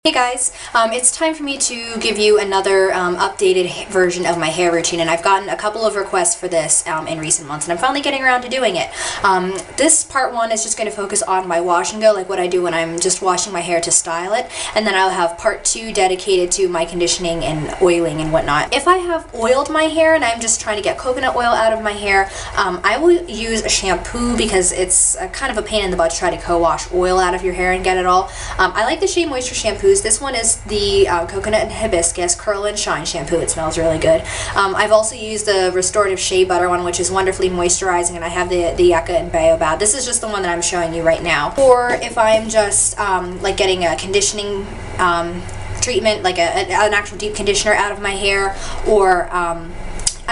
Hey guys, it's time for me to give you another updated version of my hair routine, and I've gotten a couple of requests for this in recent months, and I'm finally getting around to doing it. This part one is just going to focus on my wash and go, like what I do when I'm just washing my hair to style it, and then I'll have part two dedicated to my conditioning and oiling and whatnot. If I have oiled my hair and I'm just trying to get coconut oil out of my hair, I will use a shampoo because it's kind of a pain in the butt to try to co-wash oil out of your hair and get it all. I like the Shea Moisture shampoo. This one is the Coconut and Hibiscus Curl and Shine shampoo. It smells really good. I've also used the restorative shea butter one, which is wonderfully moisturizing, and I have the Yucca and Baobab. This is just the one that I'm showing you right now. Or if I'm just like getting a conditioning treatment, like an actual deep conditioner out of my hair, or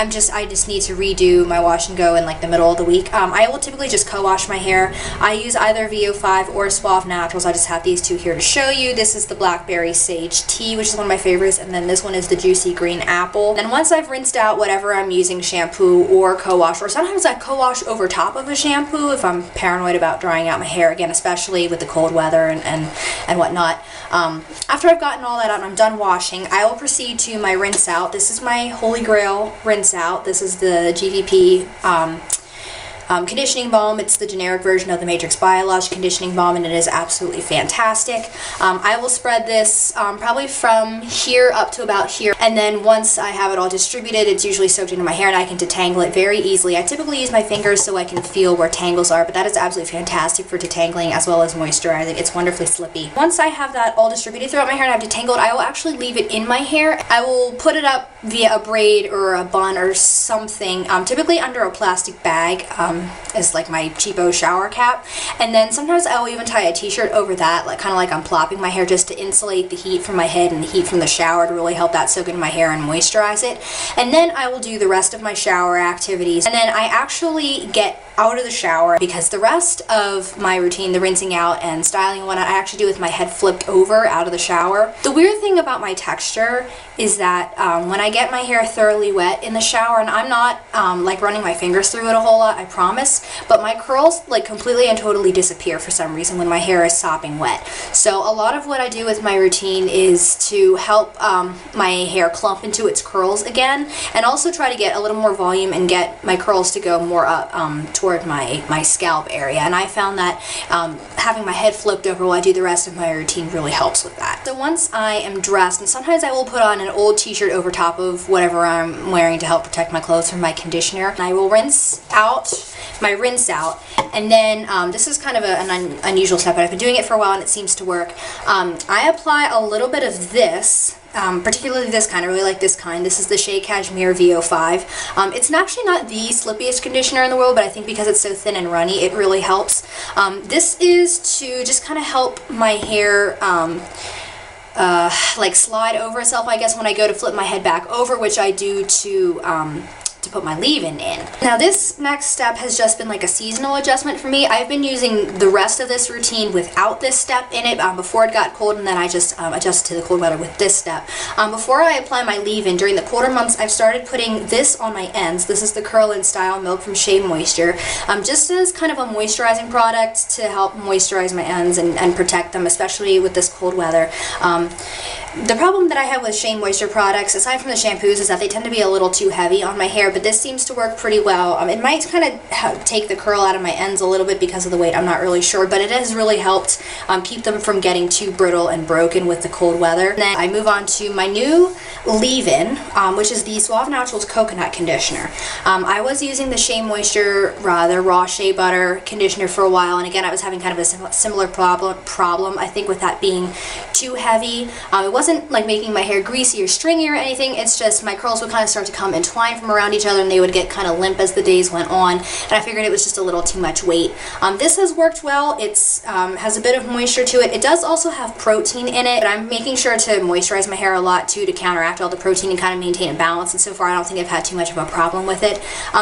I just need to redo my wash and go in like the middle of the week. I will typically just co-wash my hair. I use either V05 or Suave Naturals. I just have these two here to show you. This is the Blackberry Sage Tea, which is one of my favorites, and then this one is the Juicy Green Apple. Then once I've rinsed out whatever I'm using, shampoo or co-wash, or sometimes I co-wash over top of a shampoo if I'm paranoid about drying out my hair, again, especially with the cold weather and whatnot. After I've gotten all that out and I'm done washing, I will proceed to my rinse out. This is my holy grail rinse out. This is the Gdp Conditioning Balm. It's the generic version of the Matrix Biologic Conditioning Balm, and it is absolutely fantastic. I will spread this probably from here up to about here, and then once I have it all distributed, it's usually soaked into my hair and I can detangle it very easily. I typically use my fingers so I can feel where tangles are, but that is absolutely fantastic for detangling as well as moisturizing. It's wonderfully slippy. Once I have that all distributed throughout my hair and I've detangled, I will actually leave it in my hair. I will put it up via a braid or a bun or something, typically under a plastic bag, is like my cheapo shower cap, and then sometimes I will even tie a t-shirt over that, like kind of like I'm plopping my hair, just to insulate the heat from my head and the heat from the shower, to really help that soak into my hair and moisturize it. And then I will do the rest of my shower activities, and then I actually get out of the shower, because the rest of my routine, the rinsing out and styling and whatnot, I actually do with my head flipped over out of the shower. The weird thing about my texture is that when I get my hair thoroughly wet in the shower, and I'm not like running my fingers through it a whole lot, I promise, but my curls like completely and totally disappear for some reason when my hair is sopping wet. So a lot of what I do with my routine is to help my hair clump into its curls again, and also try to get a little more volume and get my curls to go more up toward my scalp area. And I found that having my head flipped over while I do the rest of my routine really helps with that. So once I am dressed, and sometimes I will put on an old t-shirt over top of whatever I'm wearing to help protect my clothes from my conditioner, and I will rinse out my rinse out, and then this is kind of an unusual step, but I've been doing it for a while and it seems to work. I apply a little bit of this, particularly this kind. I really like this kind. This is the Shea Cashmere V05. It's actually not the slippiest conditioner in the world, but I think because it's so thin and runny, it really helps. This is to just kind of help my hair like slide over itself, I guess, when I go to flip my head back over, which I do to put my leave-in in. Now this next step has just been like a seasonal adjustment for me. I've been using the rest of this routine without this step in it before it got cold, and then I just adjusted to the cold weather with this step. Before I apply my leave-in during the colder months, I've started putting this on my ends. This is the Curl and Style Milk from Shea Moisture, just as kind of a moisturizing product to help moisturize my ends and protect them, especially with this cold weather. The problem that I have with Shea Moisture products, aside from the shampoos, is that they tend to be a little too heavy on my hair, but this seems to work pretty well. It might kind of take the curl out of my ends a little bit because of the weight, I'm not really sure, but it has really helped keep them from getting too brittle and broken with the cold weather. And then I move on to my new leave-in, which is the Suave Naturals Coconut Conditioner. I was using the Shea Moisture, the raw shea butter conditioner for a while, and again I was having kind of a similar problem, I think, with that being too heavy. It wasn't like making my hair greasy or stringy or anything, it's just my curls would kind of start to come entwine from around each other and they would get kind of limp as the days went on, and I figured it was just a little too much weight. This has worked well. It's has a bit of moisture to it. It does also have protein in it, but I'm making sure to moisturize my hair a lot too to counteract all the protein and kind of maintain a balance, and so far I don't think I've had too much of a problem with it.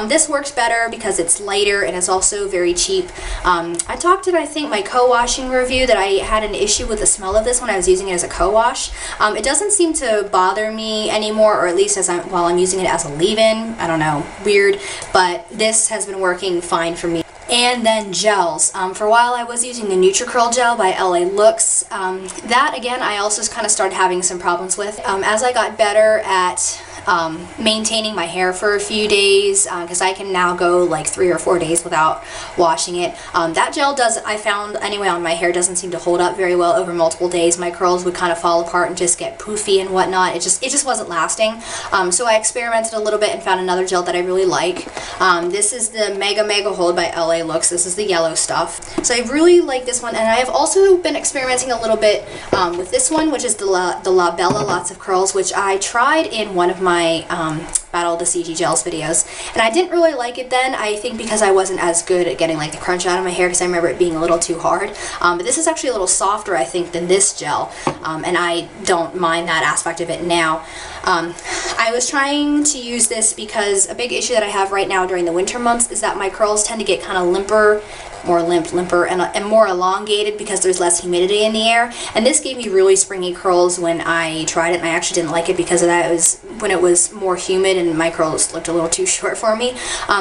This works better because it's lighter and it's also very cheap. I talked in, I think, my co-washing review that I had an issue with the smell of this when I was using it as a co-wash. It doesn't seem to bother me anymore, or at least while I'm using it as a leave-in. I don't know, weird, but this has been working fine for me. And then gels. For a while I was using the NutriCurl gel by LA Looks. That again I also kind of started having some problems with. As I got better at maintaining my hair for a few days, because I can now go like 3 or 4 days without washing it. That gel does, I found anyway on my hair, doesn't seem to hold up very well over multiple days. My curls would kind of fall apart and just get poofy and whatnot. It just wasn't lasting. So I experimented a little bit and found another gel that I really like. This is the Mega Hold by LA Looks. This is the yellow stuff. So I really like this one, and I have also been experimenting a little bit with this one, which is the La Bella Lots of Curls, which I tried in one of my Battle the CG Gels videos, and I didn't really like it then. I think because I wasn't as good at getting like the crunch out of my hair, because I remember it being a little too hard. But this is actually a little softer, I think, than this gel, and I don't mind that aspect of it now. I was trying to use this because a big issue that I have right now during the winter months is that my curls tend to get kind of limper, limper, and more elongated because there's less humidity in the air. And this gave me really springy curls when I tried it, and I actually didn't like it because of that. It was when it was more humid and my curls looked a little too short for me.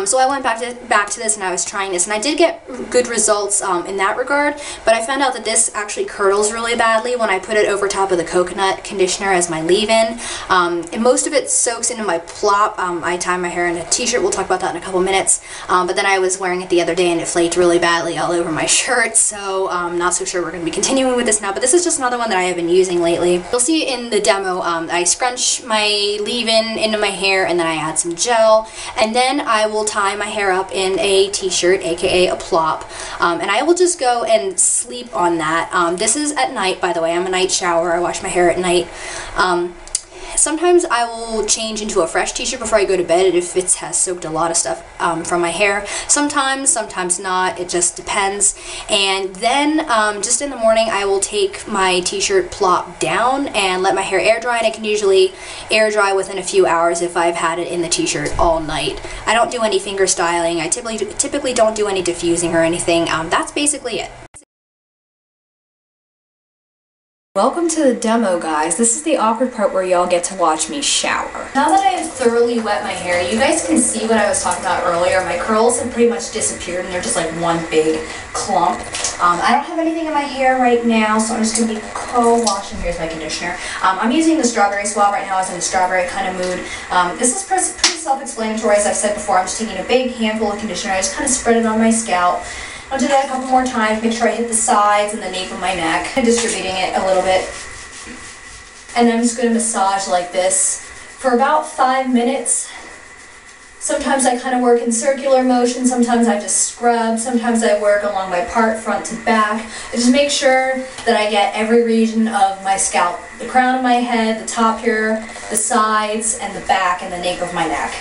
So I went back to this, and I was trying this, and I did get good results in that regard, but I found out that this actually curdles really badly when I put it over top of the coconut conditioner as my leave-in. And most of it soaks into my plop. I tie my hair in a t-shirt, we'll talk about that in a couple minutes, but then I was wearing it the other day and it flaked really badly all over my shirt, so I'm not so sure we're going to be continuing with this now, but this is just another one that I have been using lately. You'll see in the demo, I scrunch my leave-in into my hair, and then I add some gel, and then I will tie my hair up in a t-shirt, aka a plop, and I will just go and sleep on that. This is at night, by the way. I'm a night shower. I wash my hair at night. Sometimes I will change into a fresh t-shirt before I go to bed if it has soaked a lot of stuff from my hair. Sometimes not. It just depends. And then just in the morning I will take my t-shirt plop down and let my hair air dry, and it can usually air dry within a few hours if I've had it in the t-shirt all night. I don't do any finger styling. I typically don't do any diffusing or anything. That's basically it. Welcome to the demo, guys. This is the awkward part where y'all get to watch me shower. Now that I have thoroughly wet my hair, you guys can see what I was talking about earlier. My curls have pretty much disappeared and they're just like one big clump. I don't have anything in my hair right now, so I'm just going to be co-washing. Here's my conditioner. I'm using the Strawberry Suave right now. I was in a strawberry kind of mood. This is pretty self-explanatory, as I've said before. I'm just taking a big handful of conditioner. I just kind of spread it on my scalp. I'll do that a couple more times, make sure I hit the sides and the nape of my neck. I'm distributing it a little bit. And then I'm just going to massage like this for about 5 minutes. Sometimes I kind of work in circular motion, sometimes I just scrub, sometimes I work along my part, front to back. I just make sure that I get every region of my scalp. The crown of my head, the top here, the sides, and the back, and the nape of my neck.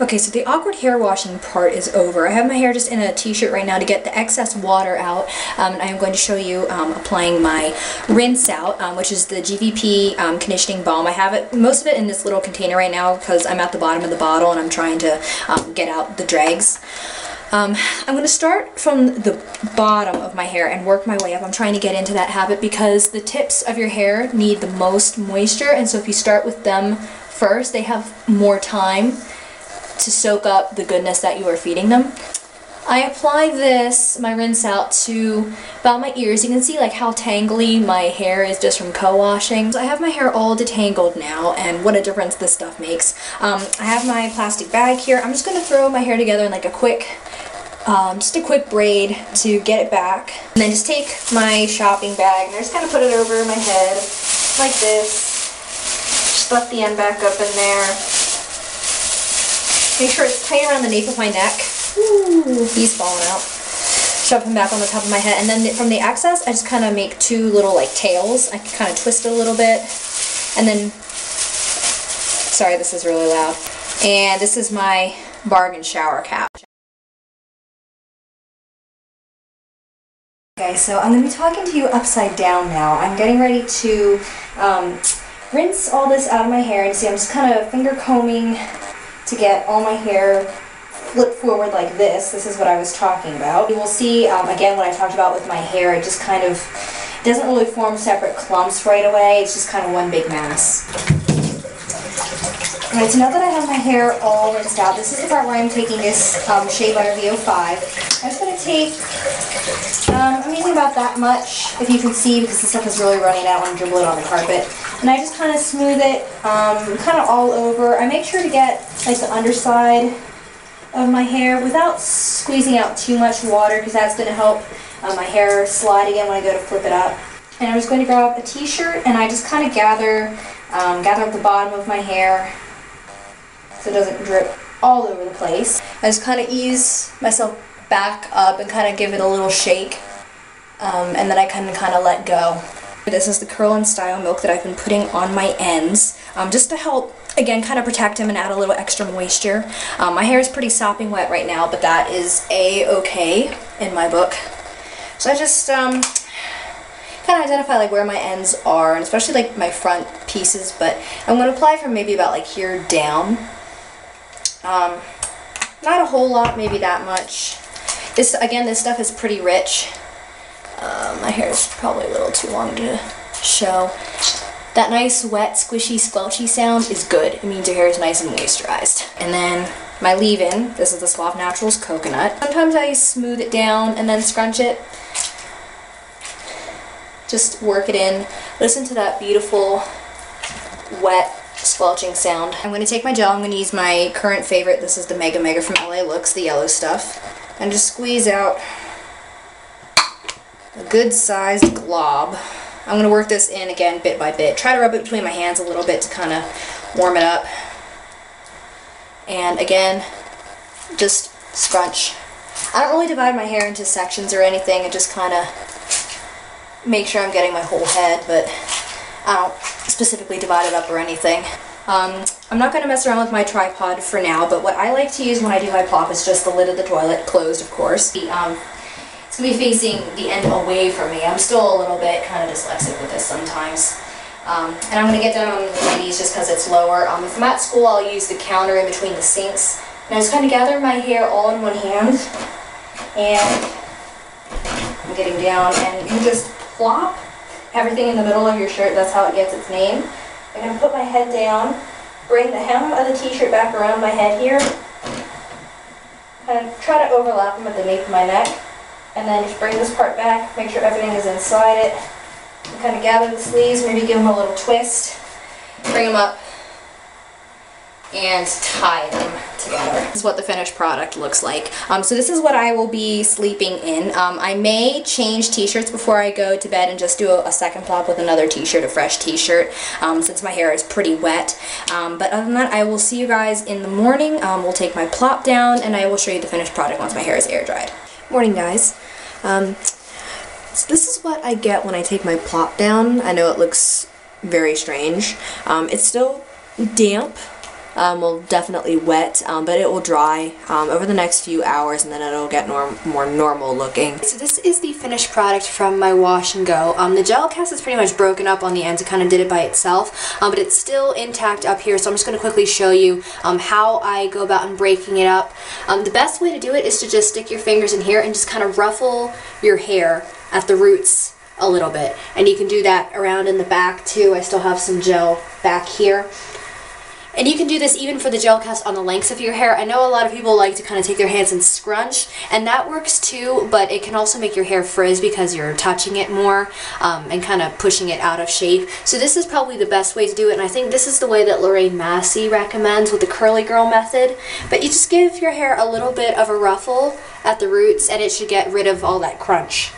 Okay, so the awkward hair washing part is over. I have my hair just in a t-shirt right now to get the excess water out. And I am going to show you applying my rinse out, which is the Gdp Conditioning Balm. I have it, most of it in this little container right now because I'm at the bottom of the bottle and I'm trying to get out the dregs. I'm going to start from the bottom of my hair and work my way up. I'm trying to get into that habit because the tips of your hair need the most moisture, and so if you start with them first, they have more time to soak up the goodness that you are feeding them. I apply this, my rinse out, to about my ears. You can see like how tangly my hair is just from co-washing. So I have my hair all detangled now, and what a difference this stuff makes. I have my plastic bag here. I'm just going to throw my hair together in like a quick, just a quick braid to get it back. And then just take my shopping bag and I just kind of put it over my head like this. Just tuck the end back up in there. Make sure it's tight around the nape of my neck. Ooh, he's falling out. Shove him back on the top of my head. And then from the excess, I just kind of make two little like tails. I can kind of twist it a little bit. And then, sorry, this is really loud. And this is my bargain shower cap. Okay, so I'm going to be talking to you upside down now. I'm getting ready to rinse all this out of my hair. And see, I'm just kind of finger combing to get all my hair flipped forward like this. This is what I was talking about. You will see, again, what I talked about with my hair. It just kind of doesn't really form separate clumps right away. It's just kind of one big mass. Alright, so now that I have my hair all rinsed out, this is the part where I'm taking this Shea Butter V05. I'm just going to take, I'm using about that much, if you can see, because the stuff is really running out when I dribble it on the carpet. And I just kind of smooth it kind of all over. I make sure to get like the underside of my hair without squeezing out too much water, because that's going to help my hair slide again when I go to flip it up. And I'm just going to grab a t-shirt and I just kind of gather up the bottom of my hair so it doesn't drip all over the place. I just kind of ease myself back up and kind of give it a little shake, and then I kind of let go. This is the Curl and Style milk that I've been putting on my ends, just to help, again, kind of protect them and add a little extra moisture. My hair is pretty sopping wet right now, but that is a-okay in my book. So I just kind of identify like where my ends are, and especially like my front pieces, but I'm going to apply from maybe about like here down. Not a whole lot, maybe that much. This, again, this stuff is pretty rich. My hair is probably a little too long to show. That nice, wet, squishy, squelchy sound is good. It means your hair is nice and moisturized. And then my leave-in, this is the Suave Naturals Coconut. Sometimes I smooth it down and then scrunch it. Just work it in. Listen to that beautiful, wet, squelching sound. I'm going to take my gel. I'm going to use my current favorite. This is the Mega Mega from LA Looks, the yellow stuff. And just squeeze out a good-sized glob. I'm going to work this in again bit by bit. Try to rub it between my hands a little bit to kind of warm it up. And again, just scrunch. I don't really divide my hair into sections or anything. I just kind of make sure I'm getting my whole head, but I don't specifically divide it up or anything. I'm not going to mess around with my tripod for now, but what I like to use when I do my plop is just the lid of the toilet, closed of course. It's going to be facing the end away from me. I'm still a little bit kind of dyslexic with this sometimes. And I'm going to get down on my knees just because it's lower. If I'm at school, I'll use the counter in between the sinks. And I just kind of gather my hair all in one hand. And I'm getting down, and you just plop everything in the middle of your shirt. That's how it gets its name. I'm going to put my head down, bring the hem of the t-shirt back around my head here, kind of try to overlap them at the nape of my neck, and then just bring this part back, make sure everything is inside it, and kind of gather the sleeves, maybe give them a little twist, bring them up, and tie them together. This is what the finished product looks like. So this is what I will be sleeping in. I may change t-shirts before I go to bed and just do a second plop with another t-shirt, a fresh t-shirt, since my hair is pretty wet. But other than that, I will see you guys in the morning. We'll take my plop down and I will show you the finished product once my hair is air dried. Morning, guys. So this is what I get when I take my plop down. I know it looks very strange. It's still damp. Well, definitely wet, but it will dry over the next few hours, and then it'll get more normal looking. So this is the finished product from my wash and go. The gel cast is pretty much broken up on the ends. It kind of did it by itself, but it's still intact up here, so I'm just going to quickly show you how I go about in breaking it up. The best way to do it is to just stick your fingers in here and just kind of ruffle your hair at the roots a little bit. And you can do that around in the back too. I still have some gel back here. And you can do this even for the gel cast on the lengths of your hair. I know a lot of people like to kind of take their hands and scrunch, and that works too, but it can also make your hair frizz because you're touching it more and kind of pushing it out of shape. So this is probably the best way to do it, and I think this is the way that Lorraine Massey recommends with the curly girl method. But you just give your hair a little bit of a ruffle at the roots, and it should get rid of all that crunch.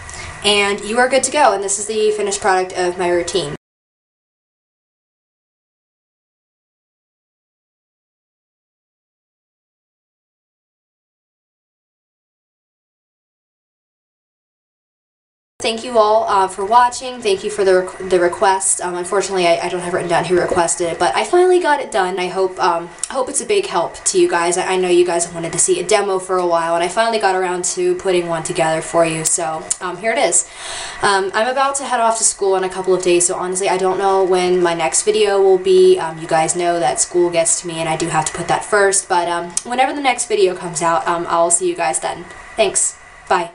And you are good to go, and this is the finished product of my routine. Thank you all for watching. Thank you for the request. Unfortunately, I don't have written down who requested it, but I finally got it done. I hope it's a big help to you guys. I know you guys have wanted to see a demo for a while, and I finally got around to putting one together for you. So here it is. I'm about to head off to school in a couple of days, so honestly, I don't know when my next video will be. You guys know that school gets to me, and I do have to put that first. But whenever the next video comes out, I'll see you guys then. Thanks. Bye.